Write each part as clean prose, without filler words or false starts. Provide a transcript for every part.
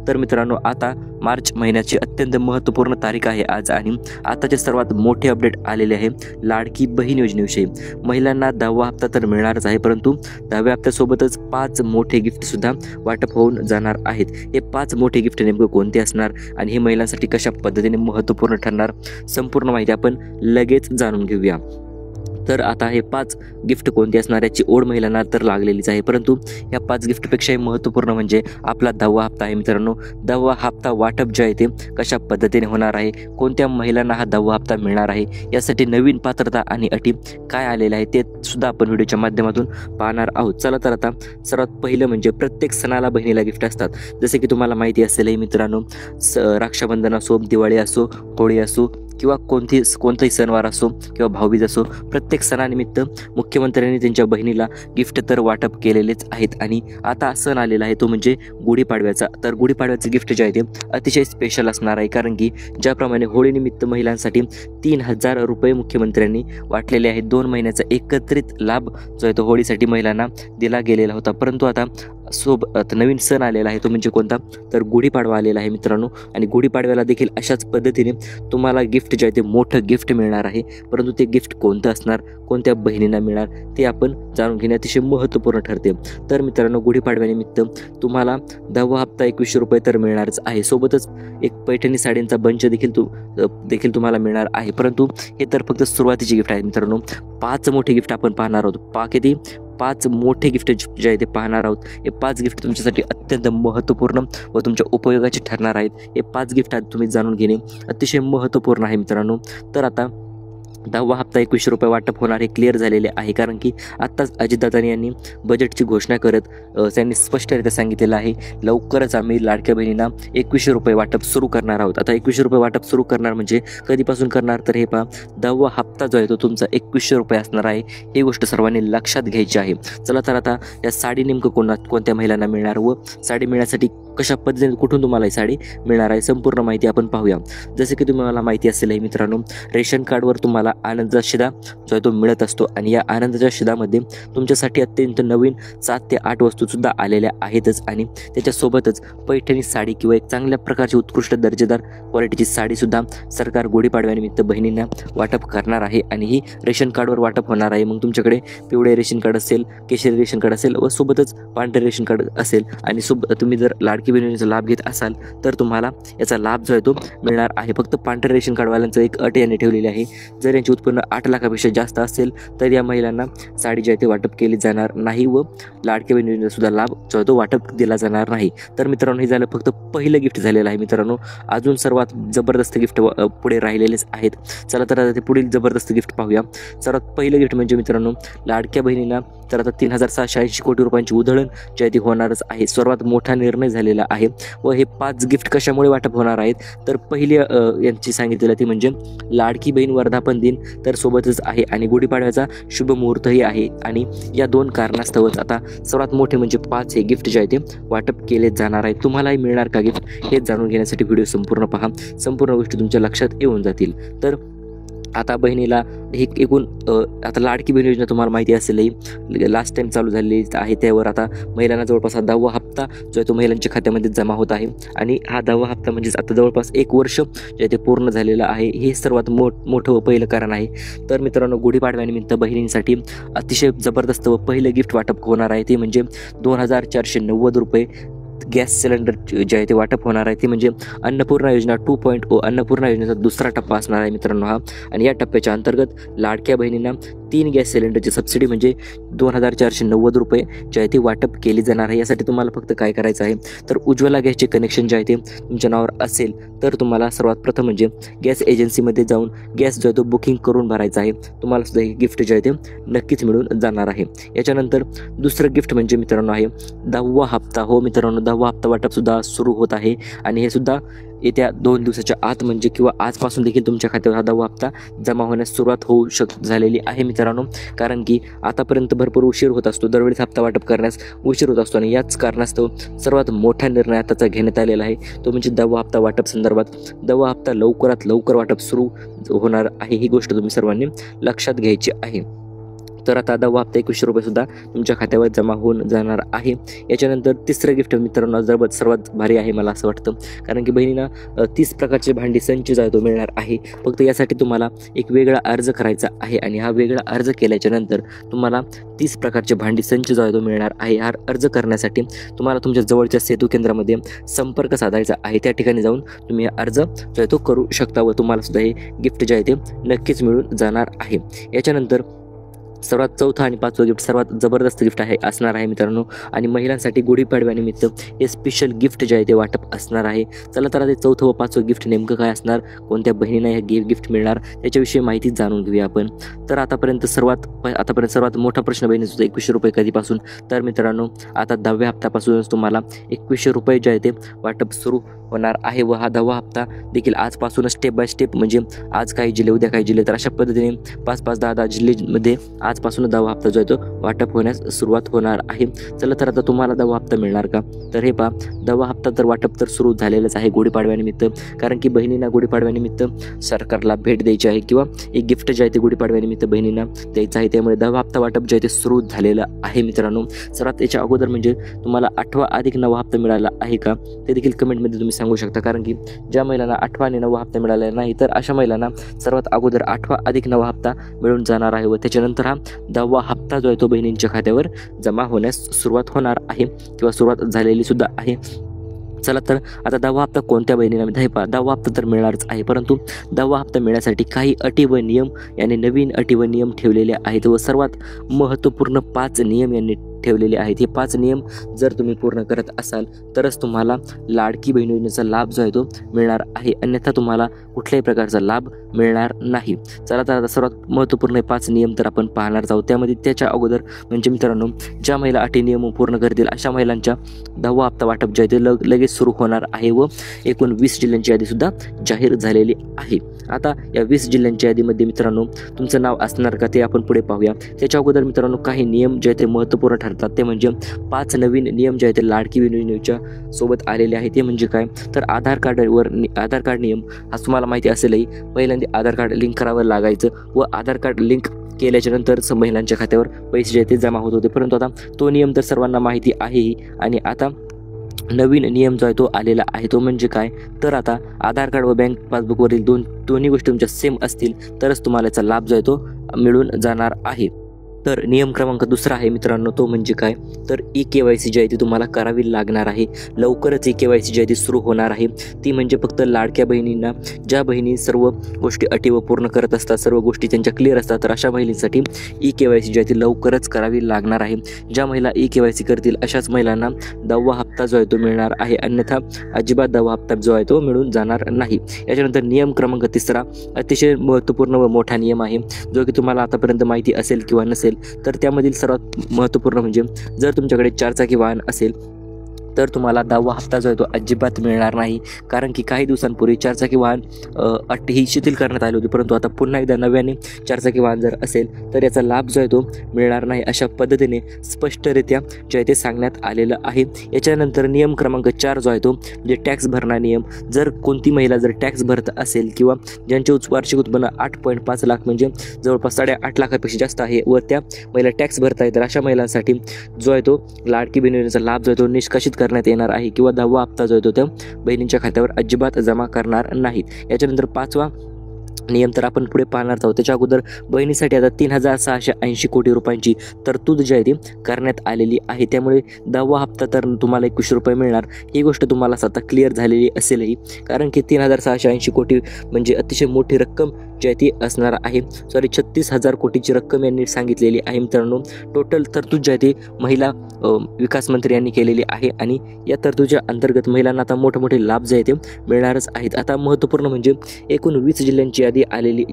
तर मित्रांनो, आता मार्च महिन्याची अत्यंत महत्त्वपूर्ण तारीख आहे आज आणि आताचे सर्वात मोठे अपडेट आलेले आहे लाडकी बहीण योजनेविषयी. महिलांना 10वा हप्ता तर मिळणारच आहे, परंतु 10व्या हप्त्यासोबतच 5 मोठे गिफ्टसुद्धा वाटप होऊन जाणार आहेत. हे 5 मोठे गिफ्ट नेमकं कोणते असणार आणि हे महिलांसाठी कशा पद्धतीने महत्त्वपूर्ण ठरणार, संपूर्ण माहिती आपण लगेच जाणून घेऊया. तर आता हे 5 गिफ्ट कोणते असणार याची ओढ महिलांना तर लागलेलीच आहे, परंतु या 5 गिफ्टपेक्षाही महत्त्वपूर्ण म्हणजे आपला 10वा हप्ता आहे. मित्रांनो, 10वा हप्ता वाटप जे आहे ते कशा पद्धतीने होणार आहे, कोणत्या महिलांना हा 10वा हप्ता मिळणार आहे, यासाठी नवीन पात्रता आणि अटी काय आलेल्या आहे ते सुद्धा आपण व्हिडिओच्या माध्यमातून पाहणार आहोत. चला तर आता सर्वात पहिलं म्हणजे प्रत्येक सणाला बहिणीला गिफ्ट असतात. जसे की तुम्हाला माहिती असेल मित्रांनो, रक्षाबंधन असो, दिवाळी असो, होळी असो किंवा कोणताही सणवार असो किंवा भाऊबीज असो, प्रत्येक सणानिमित्त मुख्यमंत्र्यांनी त्यांच्या बहिणीला गिफ्ट तर वाटप केलेलेच आहेत. आणि आता सण आलेला आहे तो म्हणजे गुढीपाडव्याचा. तर गुढीपाडव्याचं गिफ्ट जे आहे ते अतिशय स्पेशल असणार आहे, कारण की ज्याप्रमाणे होळीनिमित्त महिलांसाठी 3,000 रुपये मुख्यमंत्र्यांनी वाटलेले आहेत. 2 महिन्याचा एकत्रित लाभ जो आहे तो होळीसाठी महिलांना दिला गेलेला होता, परंतु आता नवीन सण आलेला आहे तो म्हणजे कोणता, तर गुढीपाडवा आलेला आहे मित्रांनो. आणि गुढीपाडव्याला देखील अशाच पद्धतीने तुम्हाला गिफ्ट जे आहे ते मोठं गिफ्ट मिळणार आहे, परंतु ते गिफ्ट कोणतं असणार, कोणत्या बहिणींना मिळणार ते आपण जाणून घेणे अतिशय महत्त्वपूर्ण ठरते. तर मित्रांनो, गुढीपाडव्यानिमित्त तुम्हाला 10वा हप्ता 2100 रुपये तर मिळणारच आहे, सोबतच एक पैठणी साडींचा बंच देखील तुम्हाला मिळणार आहे. परंतु हे तर फक्त सुरुवातीचे गिफ्ट आहे मित्रांनो. 5 मोठे गिफ्ट आपण पाहणार आहोत. किती 5 मोठे गिफ्ट जे आहे ते पाहणार आहोत. हे 5 गिफ्ट तुमच्यासाठी अत्यंत महत्त्वपूर्ण व तुमच्या उपयोगाचे ठरणार आहेत. हे 5 गिफ्ट आज तुम्ही जाणून घेणे अतिशय महत्त्वपूर्ण आहे मित्रांनो. तर आता 10वा हप्ता 2100 रुपये वाटप होणार हे क्लिअर झालेले आहे, कारण की आत्ताच अजितदादांनी यांनी बजेटची घोषणा करत त्यांनी स्पष्टरित्या सांगितलेलं आहे लवकरच आम्ही लाडक्या बहिणींना 2100 रुपये वाटप सुरू करणार आहोत. आता 2100 रुपये वाटप सुरू करणार म्हणजे कधीपासून करणार, तर हे पहा 10वा हप्ता जो आहे तो तुमचा 2100 रुपये असणार आहे. ही गोष्ट सर्वांनी लक्षात घ्यायची आहे. चला तर आता या साडी नेमकं कोणत्या महिलांना मिळणार व साडी मिळण्यासाठी कशा पद्धतीने कुठून तुम्हाला ही साडी मिळणार आहे संपूर्ण माहिती आपण पाहूया. जसे की तुम्हाला माहिती असेल मित्रांनो, रेशन कार्डवर तुम्हाला आनंदाचा शिधा जो आहे तो मिळत असतो आणि या आनंदाच्या शिधामध्ये तुमच्यासाठी अत्यंत नवीन 7 ते 8 वस्तूसुद्धा आलेल्या आहेतच आणि त्याच्यासोबतच पैठणी साडी किंवा एक चांगल्या प्रकारची उत्कृष्ट दर्जेदार क्वालिटीची साडीसुद्धा सरकार गुढीपाडव्यानिमित्त बहिणींना वाटप करणार आहे आणि ही रेशन कार्डवर वाटप होणार आहे. मग तुमच्याकडे पिवळे रेशन कार्ड असेल, केशरी रेशन कार्ड असेल व सोबतच पांढरे रेशन कार्ड असेल आणि तुम्ही जर लाडकी बहिणीचा लाभ घेत असाल तर तुम्हाला याचा लाभ जो आहे तो मिळणार आहे. फक्त पांढऱ्या रेशन कार्डवाल्यांचं एक अट याने ठेवलेली आहे, जर यांचे उत्पन्न 8 लाखापेक्षा जास्त असेल तर या महिलांना साडी जी आहे ते वाटप केली जाणार नाही व लाडक्या बहिणींना सुद्धा लाभ जो आहे तो वाटप दिला जाणार नाही. तर मित्रांनो, हे झालं फक्त पहिलं गिफ्ट झालेलं आहे मित्रांनो. अजून सर्वात जबरदस्त गिफ्ट पुढे राहिलेलेच आहेत. चला तर आता ते पुढील जबरदस्त गिफ्ट पाहूया. सर्वात पहिलं गिफ्ट म्हणजे मित्रांनो, लाडक्या बहिणींना तर आता 3,780 कोटी रुपयांची उधळण जी आहे ती होणारच आहे. सर्वात मोठा निर्णय झालेला आहे व हे 5 गिफ्ट कशामुळे वाटप होणार आहेत, तर पहिली यांची सांगितलेलं ती म्हणजे लाडकी बहीण वर्धापन दिन तर सोबतच आहे आणि गुढीपाडव्याचा शुभ मुहूर्तही आहे आणि या 2 कारणास्तवच आता सर्वात मोठे म्हणजे 5 हे गिफ्ट जे आहे ते वाटप केले जाणार आहे. तुम्हालाही मिळणार का गिफ्ट हे जाणून घेण्यासाठी व्हिडिओ संपूर्ण पहा, संपूर्ण गोष्टी तुमच्या लक्षात येऊन जातील. तर आता बहिणीला ही एकूण आता लाडकी बहीण योजना तुम्हाला माहिती असेल लास्ट टाइम चालू झालेली आहे, त्यावर आता महिलांना जवळपास 10वा हप्ता जो आहे तो महिलांच्या खात्यामध्ये जमा होत आहे आणि हा 10वा हप्ता म्हणजेच आता जवळपास 1 वर्ष जे ते पूर्ण झालेलं आहे. हे सर्वात मोठं व पहिलं कारण आहे. तर मित्रांनो, गुढीपाडव्यानिमित्त बहिणींसाठी अतिशय जबरदस्त व पहिलं गिफ्ट वाटप होणार आहे ते म्हणजे 2,490 रुपये गॅस सिलेंडर जे आहे ते वाटप होणार आहे. ते म्हणजे अन्नपूर्णा योजना 2.0 अन्नपूर्णा योजनेचा दुसरा टप्पा असणार आहे मित्रांनो हा. आणि या टप्प्याच्या अंतर्गत लाडक्या बहिणींना 3 गॅस सिलेंडरची सबसिडी म्हणजे 2,490 रुपये जे आहे ते वाटप केली जाणार आहे. यासाठी तुम्हाला फक्त काय करायचं आहे, तर उज्ज्वला गॅसचे कनेक्शन जे आहे ते तुमच्या नावावर असेल तर तुम्हाला सर्वात प्रथम म्हणजे गॅस एजन्सीमध्ये जाऊन गॅस जो आहे तो बुकिंग करून भरायचा आहे. तुम्हाला सुद्धा हे गिफ्ट जे आहे ते नक्कीच मिळून जाणार आहे. याच्यानंतर दुसरं गिफ्ट म्हणजे मित्रांनो आहे 10वा हप्ता. हो मित्रांनो, 10वा हप्ता वाटपसुद्धा सुरू होत आहे आणि हे सुद्धा येत्या 2 दिवसाच्या आत म्हणजे किंवा आजपासून देखील तुमच्या खात्यावर हा 10वा हप्ता जमा होण्यास सुरुवात होऊ झालेली आहे मित्रांनो. कारण की आतापर्यंत भरपूर उशीर होत असतो, दरवेळेस हप्ता वाटप करण्यास उशीर होत असतो आणि याच कारणास्तव सर्वात मोठा निर्णय आताचा घेण्यात आलेला आहे तो म्हणजे 10वा हप्ता वाटप संदर्भात. 10वा हप्ता लवकरात लवकर वाटप सुरू होणार आहे, ही गोष्ट तुम्ही सर्वांनी लक्षात घ्यायची आहे. तर आता 10वा हप्ता 2100 रुपये सुद्धा तुमच्या खात्यावर जमा होऊन जाणार आहे. याच्यानंतर तिसरं गिफ्ट मित्रांनो सर्वात भारी आहे मला असं वाटतं, कारण की बहिणींना 30 प्रकारचे भांडी संच जो आहे तो मिळणार आहे. फक्त यासाठी तुम्हाला एक वेगळा अर्ज करायचा आहे आणि हा वेगळा अर्ज केल्याच्या नंतर तुम्हाला 30 प्रकारचे भांडी संच जो आहे तो मिळणार आहे. हा अर्ज करण्यासाठी तुम्हाला तुमच्या जवळच्या सेतू केंद्रामध्ये संपर्क साधायचा आहे. त्या ठिकाणी जाऊन तुम्ही हा अर्ज जो आहे तो करू शकता व तुम्हाला सुद्धा हे गिफ्ट जे आहे ते नक्कीच मिळून जाणार आहे. याच्यानंतर सर्वात चौथा आणि 5वं गिफ्ट सर्वात जबरदस्त गिफ्ट आहे असणार आहे मित्रांनो, आणि महिलांसाठी गुढीपाडव्यानिमित्त हे स्पेशल गिफ्ट जे आहे ते वाटप असणार आहे. चला तर ते 4थं व 5वं गिफ्ट नेमकं काय असणार, कोणत्या बहिणींना हे गिफ्ट मिळणार त्याच्याविषयी माहिती जाणून घेऊया आपण. तर आतापर्यंत सर्वात मोठा प्रश्न बहिणीचा होता 2100 रुपये कधीपासून. तर मित्रांनो आता 10व्या हप्त्यापासूनच तुम्हाला 2100 रुपये जे आहे ते वाटप सुरू होणार आहे व हा 10वा हप्ता देखील आजपासूनच स्टेप बाय स्टेप, म्हणजे आज काही जिल्हे उद्या काही जिल्हे, तर अशा पद्धतीने 5-5, 10-10 जिल्ह्यामध्ये आजपासून 10वा हप्ता जो आहे तो वाटप होण्यास सुरुवात होणार आहे. चला तर आता तुम्हाला 10वा हप्ता मिळणार का, तर हे पहा 10वा हप्ता तर वाटप तर सुरू झालेलंच आहे गुढीपाडव्यानिमित्त, कारण की बहिणींना गुढीपाडव्यानिमित्त सरकारला भेट द्यायची आहे किंवा एक गिफ्ट जे आहे ते गुढीपाडव्यानिमित्त बहिणींना द्यायचं आहे. त्यामुळे 10वा हप्ता वाटप जे आहे ते सुरू झालेलं आहे मित्रांनो. सर्वात याच्या अगोदर म्हणजे तुम्हाला 8वा अधिक 9वा हप्ता मिळाला आहे का ते देखील कमेंटमध्ये तुम्ही सांगू शकता, कारण की ज्या महिलांना 8वा आणि 9वा हप्ता मिळाला नाही तर अशा महिलांना सर्वात अगोदर 8वा अधिक 9वा हप्ता मिळून जाणार आहे व त्याच्यानंतर हा 10वा हप्ता जो आहे तो बहिणींच्या खात्यावर जमा होण्यास सुरुवात होणार आहे किंवा सुरुवात झालेली सुद्धा आहे. चला तर आता 10वा हप्ता कोणत्या बहिणीला 10वा हप्ता तर मिळणारच आहे, परंतु 10वा हप्ता मिळण्यासाठी काही अटी व नियम यांनी नवीन अटी व नियम ठेवलेले आहेत व सर्वात महत्त्वपूर्ण 5 नियम यांनी ठेवलेले आहेत. हे 5 नियम जर तुम्ही पूर्ण करत असाल तरच तुम्हाला लाडकी बहीण योजनेचा लाभ जो आहे तो मिळणार आहे, अन्यथा तुम्हाला कुठल्याही प्रकारचा लाभ मिळणार नाही. चला तर आता सर्वात महत्त्वपूर्ण 5 नियम तर आपण पाहणार आहोत. त्यामध्ये त्याच्या अगोदर म्हणजे मित्रांनो ज्या महिला अटी नियम पूर्ण करतील अशा महिलांच्या 10वा हप्ता वाटप जे आहे ते लगेच सुरू होणार आहे व एकूण 20 जिल्ह्यांची यादीसुद्धा जाहीर झालेली आहे. आता या 20 जिल्ह्यांच्या यादीमध्ये मित्रांनो तुमचं नाव असणार का ते आपण पुढे पाहूया. त्याच्या अगोदर मित्रांनो काही नियम जे आहे ते महत्त्वपूर्ण ठरतात, ते म्हणजे 5 नवीन नियम जे आहेत ते लाडकी बहीण योजनेच्या सोबत आलेले आहेत. ते म्हणजे काय, तर आधार कार्ड नियम हा तुम्हाला माहिती असेलही, पहिल्यांदा आधार कार्ड लिंक करावं लागायचं व आधार कार्ड लिंक केल्याच्या नंतर महिलांच्या खात्यावर पैसे जे आहेत ते जमा होत होते, परंतु आता तो नियम तर सर्वांना माहिती आहेही. आणि आता नवीन नियम जो आहे तो आलेला आहे, तो म्हणजे काय, तर आता आधार कार्ड व बँक पासबुकवरील दोन्ही गोष्टी तुमच्या सेम असतील तरच तुम्हाला याचा लाभ जो आहे तो मिळून जाणार आहे. तर नियम क्रमांक 2 आहे मित्रांनो, तो म्हणजे काय, तर E-KYC जी आहे ती तुम्हाला करावी लागणार आहे. लवकरच E-KYC जी आहे ती सुरू होणार आहे. ती म्हणजे फक्त लाडक्या बहिणींना, ज्या बहिणी सर्व गोष्टी अटी व पूर्ण करत असतात, सर्व गोष्टी त्यांच्या क्लिअर असतात, तर अशा महिलांसाठी E-KYC जी आहे ती लवकरच करावी लागणार आहे. ज्या महिला E-KYC करतील अशाच महिलांना 10वा हप्ता जो आहे तो मिळणार आहे, अन्यथा अजिबात 10वा हप्ता जो आहे तो मिळून जाणार नाही. याच्यानंतर नियम क्रमांक 3 अतिशय महत्त्वपूर्ण व मोठा नियम आहे, जो की तुम्हाला आतापर्यंत माहिती असेल किंवा नसेल, तर त्यामधील सर्वात महत्त्वपूर्ण म्हणजे जर तुमच्याकडे 4 चाकी वाहन असेल तर तुम्हाला 10वा हप्ता जो आहे तो अजिबात मिळणार नाही, कारण की काही दिवसांपूर्वी 4 चाकी वाहन अट ही शिथिल करण्यात आली होती, परंतु आता पुन्हा एकदा नव्याने 4 चाकी वाहन जर असेल तर याचा लाभ जो आहे तो मिळणार नाही, अशा पद्धतीने स्पष्टरित्या जे आहे ते सांगण्यात आलेलं आहे. याच्यानंतर नियम क्रमांक 4 जो आहे तो म्हणजे टॅक्स भरणार नियम. जर कोणती महिला जर टॅक्स भरत असेल किंवा ज्यांचे वार्षिक उत्पन्न 8.5 लाख म्हणजे जवळपास 8.5 लाखापेक्षा जास्त आहे व त्या महिला टॅक्स भरत आहेत, तर अशा महिलांसाठी जो आहे तो लाडकी बहीण योजनेचा लाभ जो आहे तो निष्कासित करण्यात येणार आहे किंवा 10वा हप्ता जो आहे तो त्या बहिणींच्या खात्यावर अजिबात जमा करणार नाहीत. याच्यानंतर 5वा नियम तर आपण पुढे पाहणार आहोत. त्याच्या अगोदर बहिणीसाठी आता 3680 कोटी रुपयांची तरतूद जी आहे ती करण्यात आलेली आहे. त्यामुळे 10वा हप्ता तर तुम्हाला 2100 रुपये मिळणार, ही गोष्ट तुम्हाला आता क्लिअर झालेली असेलही, कारण की 3680 कोटी म्हणजे अतिशय मोठी रक्कम जी आहे ती असणार आहे. 36,000 कोटीची रक्कम यांनी सांगितलेली आहे मित्रांनो. टोटल तरतूद जी आहे ती महिला विकास मंत्री यांनी केलेली आहे आणि या तरतुदीच्या अंतर्गत महिलांना आता मोठे लाभ जे आहे ते मिळणारच आहेत. आता महत्त्वपूर्ण म्हणजे एकूण 20 जिल्ह्यांची यादी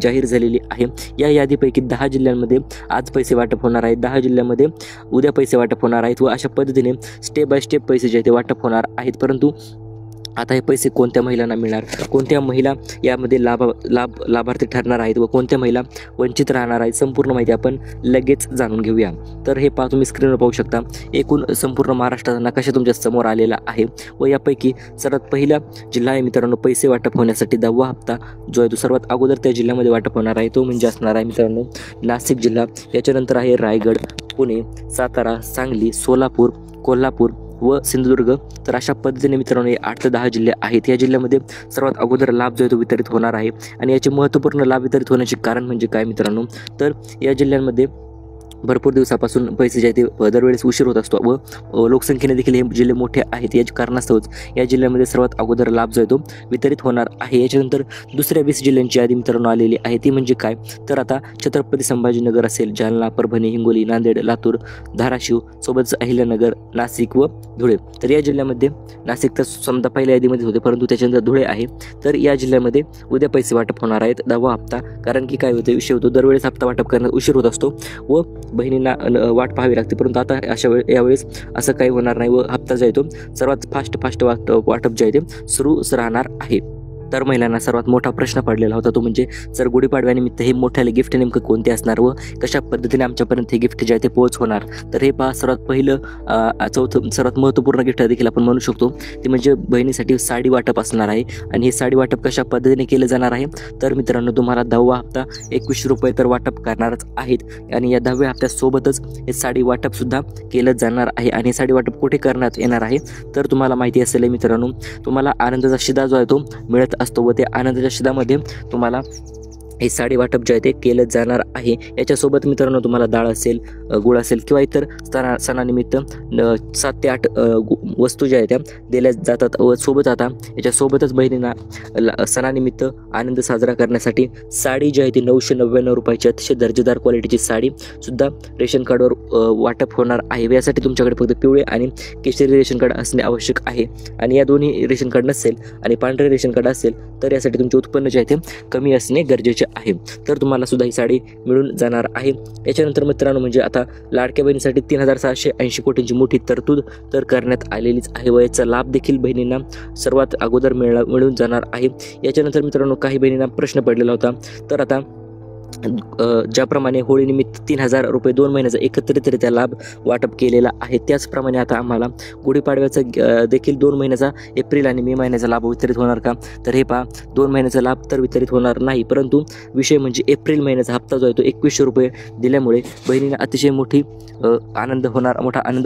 जाहीर झालेली आहे. या यादीपैकी 10 जिल्ह्यांमध्ये आज पैसे वाटप होणार आहेत, 10 जिल्ह्यांमध्ये उद्या पैसे वाटप होणार आहेत व अशा पद्धतीने स्टेप बाय स्टेप पैसे जे आहे ते वाटप होणार आहेत. परंतु आता हे पैसे कोणत्या महिलांना मिळणार, कोणत्या महिला यामध्ये लाभार्थी ठरणार आहेत व कोणत्या महिला वंचित राहणार आहेत, संपूर्ण माहिती आपण लगेच जाणून घेऊया. तर हे तुम्ही स्क्रीनवर पाहू शकता. एकूण संपूर्ण महाराष्ट्राचा नकाशा तुमच्या समोर आलेला आहे व यापैकी सर्वात पहिला जिल्हा आहे मित्रांनो पैसे वाटप होण्यासाठी 10वा हप्ता जो आहे तो सर्वात अगोदर त्या जिल्ह्यामध्ये वाटप होणार आहे तो म्हणजे असणार आहे मित्रांनो नाशिक जिल्हा. याच्यानंतर आहे रायगड, पुणे, सातारा, सांगली, सोलापूर, कोल्हापूर व सिंधुदुर्ग. तर अशा पद्धतीने मित्रांनो हे 8 ते 10 जिल्हे आहेत. या जिल्ह्यामध्ये सर्वात अगोदर लाभ जो आहे तो वितरित होणार आहे. आणि याचे महत्त्वपूर्ण लाभ वितरित होण्याचे कारण म्हणजे काय मित्रांनो, तर या जिल्ह्यांमध्ये भरपूर दिवसापासून पैसे जे आहेत ते दरवेळेस उशीर होत असतो व लोकसंख्येने देखील हे जिल्हे मोठे आहेत. याच्या कारणास्तवच या जिल्ह्यामध्ये सर्वात अगोदर लाभ जो आहे तो वितरित होणार आहे. याच्यानंतर दुसऱ्या 20 जिल्ह्यांची यादी मित्रांनो आलेली आहे. ती म्हणजे काय, तर आता छत्रपती संभाजीनगर असेल, जालना, परभणी, हिंगोली, नांदेड, लातूर, धाराशिव, सोबतच अहिल्यानगर, नाशिक व धुळे. तर या जिल्ह्यामध्ये नाशिक तर समजा पहिल्या यादीमध्ये होते परंतु त्याच्यानंतर धुळे आहे. तर या जिल्ह्यामध्ये उद्या पैसे वाटप होणार आहेत 10वा हप्ता. कारण की काय होतं, विषय होतो दरवेळेस हप्ता वाटप करण्यात उशीर होत असतो व बहिणींना वाट पाहावी लागते. परंतु आता यावेळेस असं काही होणार नाही व हप्ता जो आहे तो सर्वात फास्ट वाटप जे आहे ते सुरूच राहणार आहे. तर महिलांना सर्वात मोठा प्रश्न पडलेला होता तो म्हणजे सर गुढीपाडव्यानिमित्त हे मोठ्याले गिफ्ट नेमकं कोणते असणार व कशा पद्धतीने आमच्यापर्यंत हे गिफ्ट जे आहे ते पोहोच होणार. तर हे पहा सर्वात पहिलं चौथं सर्वात महत्त्वपूर्ण गिफ्ट देखील आपण म्हणू शकतो ते म्हणजे बहिणीसाठी साडी वाटप असणार आहे. आणि हे साडी वाटप कशा पद्धतीने केलं जाणार आहे, तर मित्रांनो तुम्हाला 10वा हप्ता 21 रुपये तर वाटप करणारच आहेत. आणि या 10व्या हप्त्यासोबतच हे साडी वाटपसुद्धा केलं जाणार आहे. आणि साडी वाटप कुठे करण्यात येणार आहे, तर तुम्हाला माहिती असेल मित्रांनो तुम्हाला आनंदाचा शिदा जो आहे तो मिळत असतो व त्या आनंदाच्या शिदामध्ये तुम्हाला हे साडी वाटप जे आहे ते केलं जाणार आहे. याच्यासोबत मित्रांनो तुम्हाला डाळ असेल, गुळ असेल किंवा इतर सणानिमित्त 7 ते 8 वस्तू ज्या आहेत त्या दिल्या जातात व सोबत आता याच्यासोबतच बहिणींना सणानिमित्त आनंद साजरा करण्यासाठी साडी जी आहे ती 999 रुपयाची अतिशय दर्जेदार क्वालिटीची साडी सुद्धा रेशन कार्डवर वाटप होणार आहे. यासाठी तुमच्याकडे फक्त पिवळे आणि केशरी रेशन कार्ड असणे आवश्यक आहे. आणि या दोन्ही रेशन कार्ड नसेल आणि पांढरे रेशन कार्ड असेल तर यासाठी तुमचे उत्पन्न जे आहे ते कमी असणे गरजेचे आहे. तर तुम्हाला सुद्धा ही साडी मिळून जाणार आहे. याच्यानंतर मित्रांनो म्हणजे आता लाडक्या बहिणीसाठी 3780 कोटींची मोठी तरतूद तर करण्यात आलेलीच आहे व याचा लाभ देखील बहिणींना सर्वात अगोदर मिळून जाणार आहे. याच्यानंतर मित्रांनो काही बहिणींना प्रश्न पडलेला होता, तर आता ज्याप्रमाणे होळीनिमित्त 3000 रुपये 2 महिन्याचा एकत्रितरित्या लाभ वाटप केलेला आहे त्याचप्रमाणे आता आम्हाला गुढीपाडव्याचा देखील 2 महिन्याचा एप्रिल आणि मे महिन्याचा लाभ वितरित होणार का, तर हे पहा 2 महिन्याचा लाभ तर वितरित होणार नाही. परंतु विषय म्हणजे एप्रिल महिन्याचा हप्ता जो आहे तो 2100 रुपये दिल्यामुळे बहिणींना अतिशय मोठा आनंद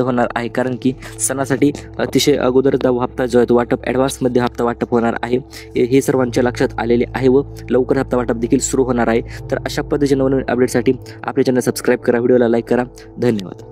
होणार आहे. कारण की सणासाठी अतिशय अगोदर हप्ता जो आहे तो वाटप ॲडव्हान्समध्ये हप्ता वाटप होणार आहे हे सर्वांच्या लक्षात आलेले आहे व लवकर हप्ता वाटप देखील सुरू होणार आहे. तर अशा पद्धतीच्या नवीन अपडेटसाठी आपले चॅनल सबस्क्राईब करा, व्हिडिओला लाईक करा. धन्यवाद.